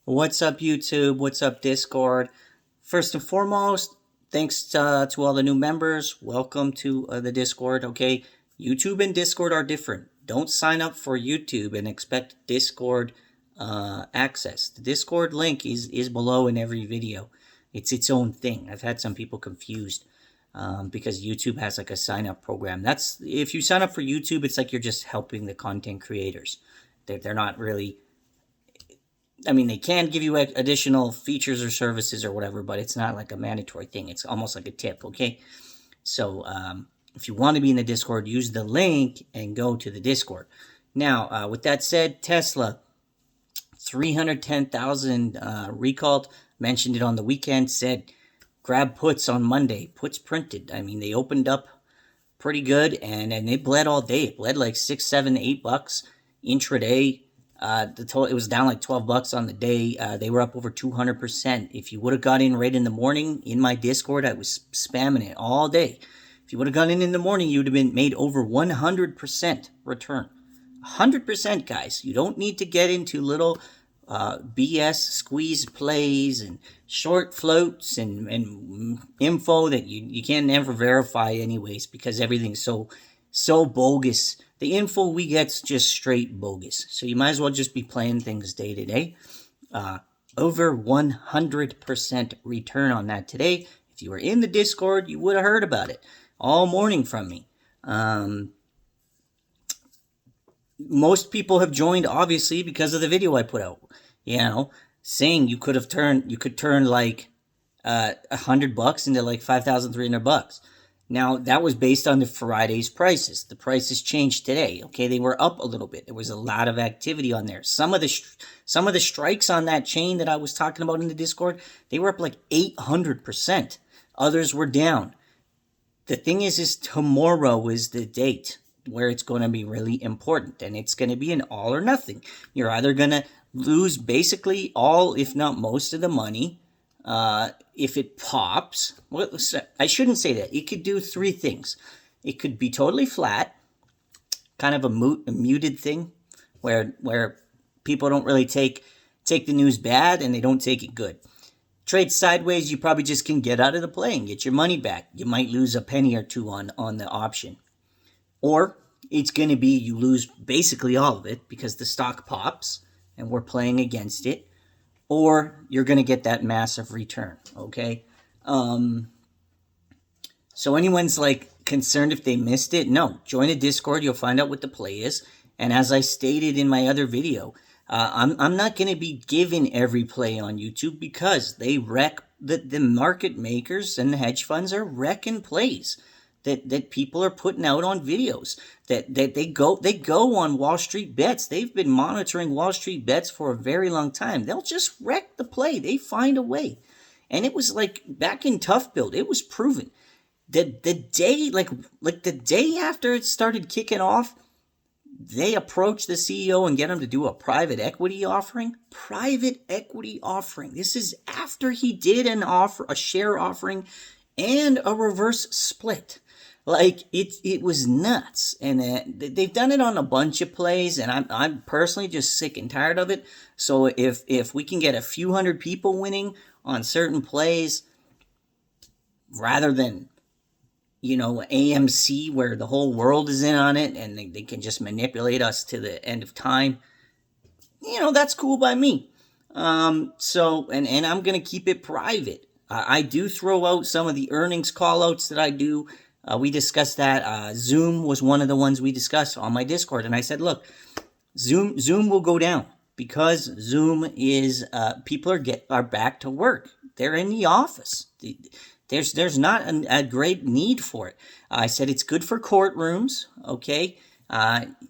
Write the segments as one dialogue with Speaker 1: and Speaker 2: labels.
Speaker 1: What's up, YouTube? What's up, Discord? First and foremost, thanks to all the new members. Welcome to the Discord, okay? YouTube and Discord are different. Don't sign up for YouTube and expect Discord access. The Discord link is below in every video. It's its own thing. I've had some people confused because YouTube has like a sign-up program. If you sign up for YouTube, it's like you're just helping the content creators. They're not really... I mean, they can give you additional features or services or whatever, but it's not like a mandatory thing. It's almost like a tip, okay? So, if you want to be in the Discord, use the link and go to the Discord. Now, with that said, Tesla, 310,000 recalled. Mentioned it on the weekend. Said, grab puts on Monday. Puts printed. I mean, they opened up pretty good, and it bled all day. It bled like $6, $7, $8 intraday. It was down like $12 on the day. They were up over 200%. If you would have got in right in the morning in my Discord, I was spamming it all day. If you would have gone in the morning, you would have been made over 100% return. 100%, guys. You don't need to get into little BS squeeze plays and short floats and info that you can't never verify anyways, because everything's so bogus. The info we get's just straight bogus. So you might as well just be playing things day to day. Over 100% return on that today. If you were in the Discord, you would have heard about it all morning from me. Most people have joined, obviously, because of the video I put out. You know, saying you could turn like $100 into like $5,300. Now, that was based on the Friday's prices. The prices changed today. Okay, they were up a little bit. There was a lot of activity on there. Some of the strikes on that chain that I was talking about in the Discord, they were up like 800%. Others were down. The thing is tomorrow is the date where it's going to be really important, and it's going to be an all or nothing. You're either going to lose basically all, if not most of the money, if it pops. Well, I shouldn't say that. It could do three things. It could be totally flat, kind of a muted thing, where people don't really take the news bad and they don't take it good. Trade sideways, you probably just can get out of the play and get your money back. You might lose a penny or two on the option. Or it's going to be you lose basically all of it because the stock pops and we're playing against it. Or you're going to get that massive return, okay? So anyone's like concerned if they missed it? No, join the Discord. You'll find out what the play is. And as I stated in my other video, I'm not going to be giving every play on YouTube because they wreck the market makers and the hedge funds are wrecking plays that people are putting out on videos. That they go on Wall Street bets. They've been monitoring Wall Street bets for a very long time. They'll just wreck the play. They find a way. And it was like back in Tough Build, it was proven. The day like the day after it started kicking off, they approached the CEO and get him to do a private equity offering. Private equity offering. This is after he did a share offering and a reverse split. Like, it was nuts. And they've done it on a bunch of plays, and I'm personally just sick and tired of it. So if we can get a few hundred people winning on certain plays, rather than, AMC, where the whole world is in on it, and they can just manipulate us to the end of time, that's cool by me. So, and I'm going to keep it private. I do throw out some of the earnings call-outs that I do. We discussed that. Zoom was one of the ones we discussed on my Discord. And I said, look, Zoom will go down because Zoom is, people are back to work. They're in the office. There's not a great need for it. I said it's good for courtrooms, okay?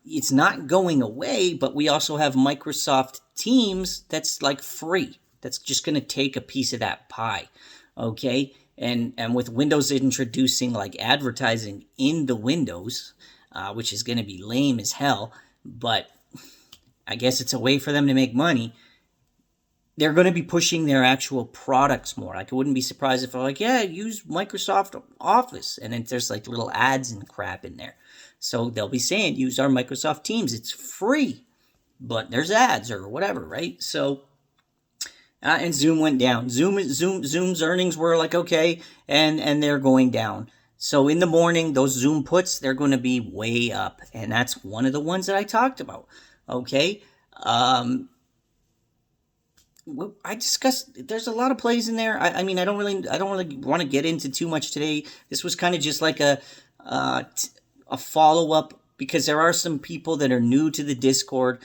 Speaker 1: It's not going away, but we also have Microsoft Teams that's like free. That's just going to take a piece of that pie, okay? And with Windows introducing like advertising in the Windows, which is going to be lame as hell, but I guess it's a way for them to make money. They're going to be pushing their actual products more. Like, I wouldn't be surprised if they're like, yeah, use Microsoft Office. And then there's like little ads and crap in there. So they'll be saying, use our Microsoft Teams. It's free, but there's ads or whatever, right? So And Zoom went down. Zoom's earnings were like okay, and they're going down. So in the morning, those Zoom puts, they're going to be way up, and that's one of the ones that I talked about. Okay, I discussed. There's a lot of plays in there. I mean, I don't really want to get into too much today. This was kind of just like a follow up, because there are some people that are new to the Discord.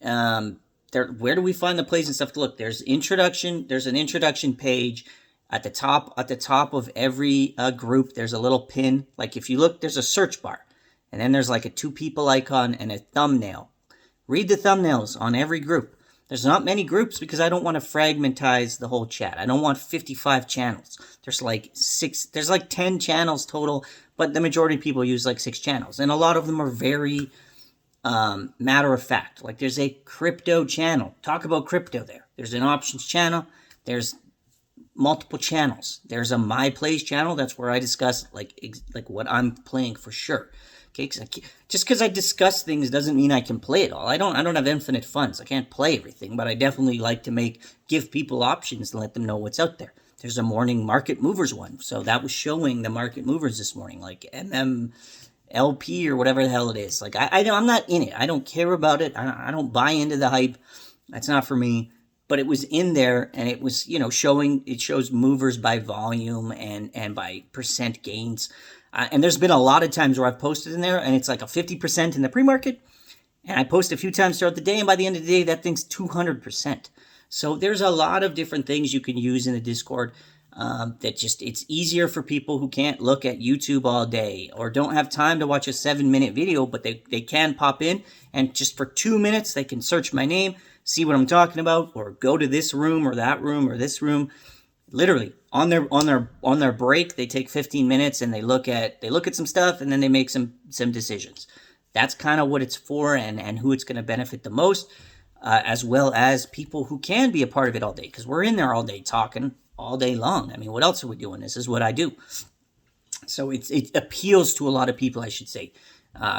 Speaker 1: Where do we find the plays and stuff? Look, there's introduction. There's an introduction page at the top. At the top of every group, there's a little pin. Like if you look, there's a search bar, and then there's like a 2 people icon and a thumbnail. Read the thumbnails on every group. There's not many groups because I don't want to fragmentize the whole chat. I don't want 55 channels. There's like 10 channels total, but the majority of people use like 6 channels, and a lot of them are very matter of fact. Like there's a crypto channel. Talk about crypto there. There's an options channel. There's multiple channels. There's a My Plays channel. That's where I discuss like what I'm playing for sure. Okay, just because I discuss things doesn't mean I can play it all. I don't have infinite funds. I can't play everything, but I definitely like to give people options and let them know what's out there. There's a morning market movers one, so that was showing the market movers this morning, like MMLP or whatever the hell it is. Like I'm not in it. I don't care about it. I don't buy into the hype. That's not for me. But it was in there, and it was showing. It shows movers by volume and by percent gains. And there's been a lot of times where I've posted in there, and it's like a 50% in the pre-market, and I post a few times throughout the day, and by the end of the day, that thing's 200%. So there's a lot of different things you can use in the Discord it's easier for people who can't look at YouTube all day or don't have time to watch a 7-minute video, but they can pop in, and just for 2 minutes, they can search my name, see what I'm talking about, or go to this room or that room or this room. Literally on their break, they take 15 minutes and they look at some stuff, and then they make some decisions. That's kind of what it's for, and who it's going to benefit the most, as well as people who can be a part of it all day, because we're in there all day talking all day long. I mean, what else are we doing? This is what I do. So it appeals to a lot of people, I should say.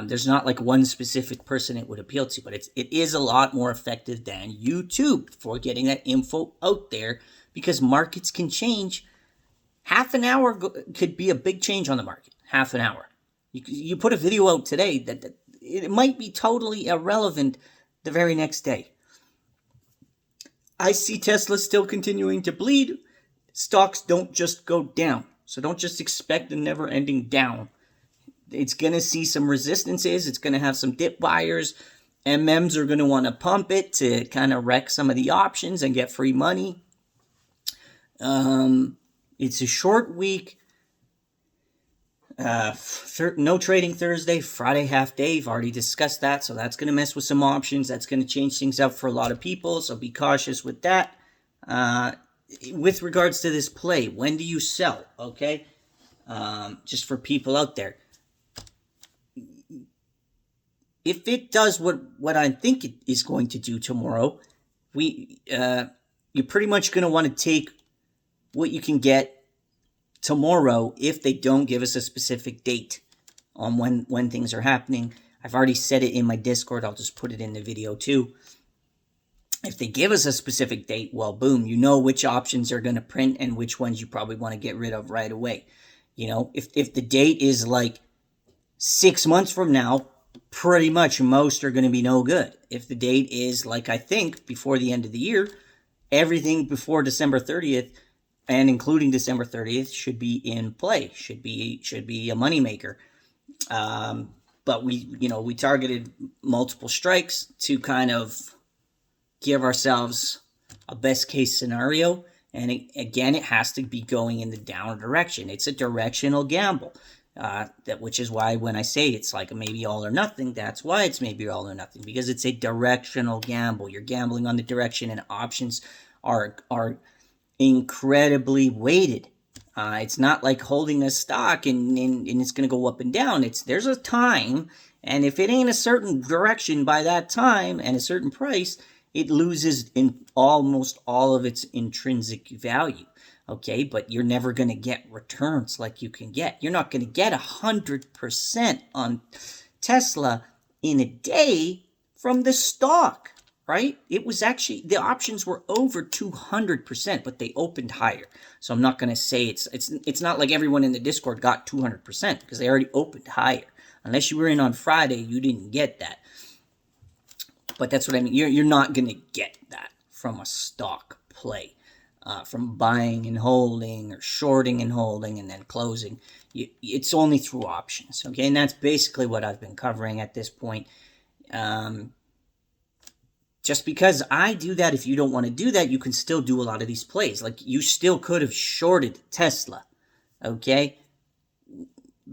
Speaker 1: There's not like one specific person it would appeal to, but it is a lot more effective than YouTube for getting that info out there, because markets can change. Half an hour could be a big change on the market. Half an hour. You put a video out today that it might be totally irrelevant the very next day. I see Tesla still continuing to bleed. Stocks don't just go down. So don't just expect a never-ending down. It's going to see some resistances. It's going to have some dip buyers. MMs are going to want to pump it to kind of wreck some of the options and get free money. It's a short week. No trading Thursday, Friday half day. I've already discussed that, so that's going to mess with some options. That's going to change things up for a lot of people, so be cautious with that. With regards to this play, when do you sell? Okay, just for people out there, if it does what I think it is going to do tomorrow, you're pretty much going to want to take what you can get tomorrow if they don't give us a specific date on when things are happening. I've already said it in my Discord. I'll just put it in the video too. If they give us a specific date, well, boom, you know which options are going to print and which ones you probably want to get rid of right away. If the date is like 6 months from now, pretty much most are going to be no good. If the date is like, I think, before the end of the year, everything before December 30th, and including December 30th, should be in play, should be a moneymaker. But we targeted multiple strikes to kind of give ourselves a best case scenario. And it has to be going in the down direction. It's a directional gamble. Which is why when I say it's like maybe all or nothing, that's why it's maybe all or nothing, because it's a directional gamble. You're gambling on the direction, and options are incredibly weighted. It's not like holding a stock and it's going to go up and down. There's a time, and if it ain't a certain direction by that time and a certain price, it loses in almost all of its intrinsic value. Okay, but you're never going to get returns like you can get. You're not going to get 100% on Tesla in a day from the stock. right? It was actually, the options were over 200%, but they opened higher. So I'm not going to say it's not like everyone in the Discord got 200% because they already opened higher. Unless you were in on Friday, you didn't get that. But that's what I mean. You're not going to get that from a stock play. From buying and holding or shorting and holding and then closing. It's only through options, okay? And that's basically what I've been covering at this point. Just because I do that, if you don't want to do that, you can still do a lot of these plays. Like, you still could have shorted Tesla, okay?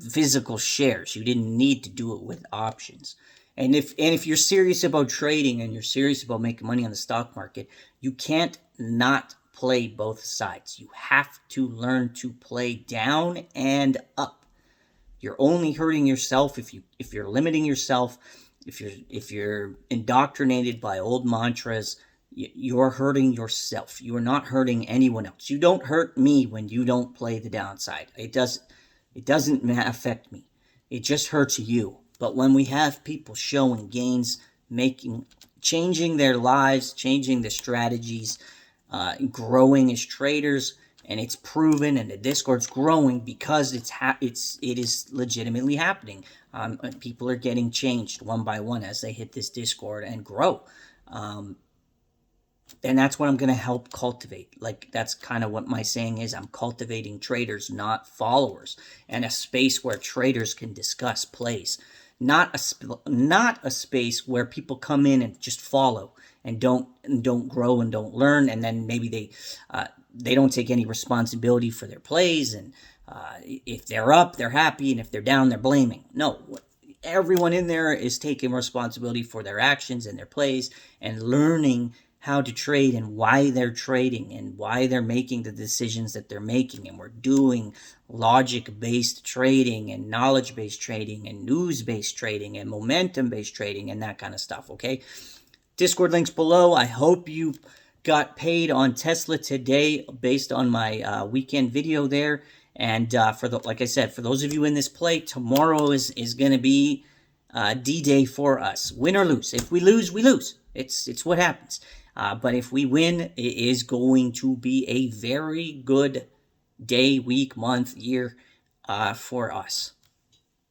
Speaker 1: Physical shares. You didn't need to do it with options. And if you're serious about trading and you're serious about making money on the stock market, you can't not play both sides. You have to learn to play down and up. You're only hurting yourself if you're limiting yourself, if you're indoctrinated by old mantras. You're hurting yourself. You are not hurting anyone else. You don't hurt me when you don't play the downside. It doesn't affect me. It just hurts you. But when we have people showing gains, changing their lives, changing their strategies, growing as traders, and it's proven, and the Discord's growing because it is legitimately happening. People are getting changed one by one as they hit this Discord and grow. And that's what I'm going to help cultivate. Like, that's kind of what my saying is. I'm cultivating traders, not followers, and a space where traders can discuss plays. Not a space where people come in and just follow and don't grow and don't learn, and then maybe they don't take any responsibility for their plays, and if they're up, they're happy, and if they're down, they're blaming. No, everyone in there is taking responsibility for their actions and their plays and learning how to trade and why they're trading and why they're making the decisions that they're making. And we're doing logic-based trading and knowledge-based trading and news-based trading and momentum-based trading and that kind of stuff, okay? Discord links below. I hope you got paid on Tesla today based on my weekend video there. And like I said, for those of you in this play, tomorrow is going to be D-Day for us. Win or lose. If we lose, we lose. It's what happens. But if we win, it is going to be a very good day, week, month, year for us.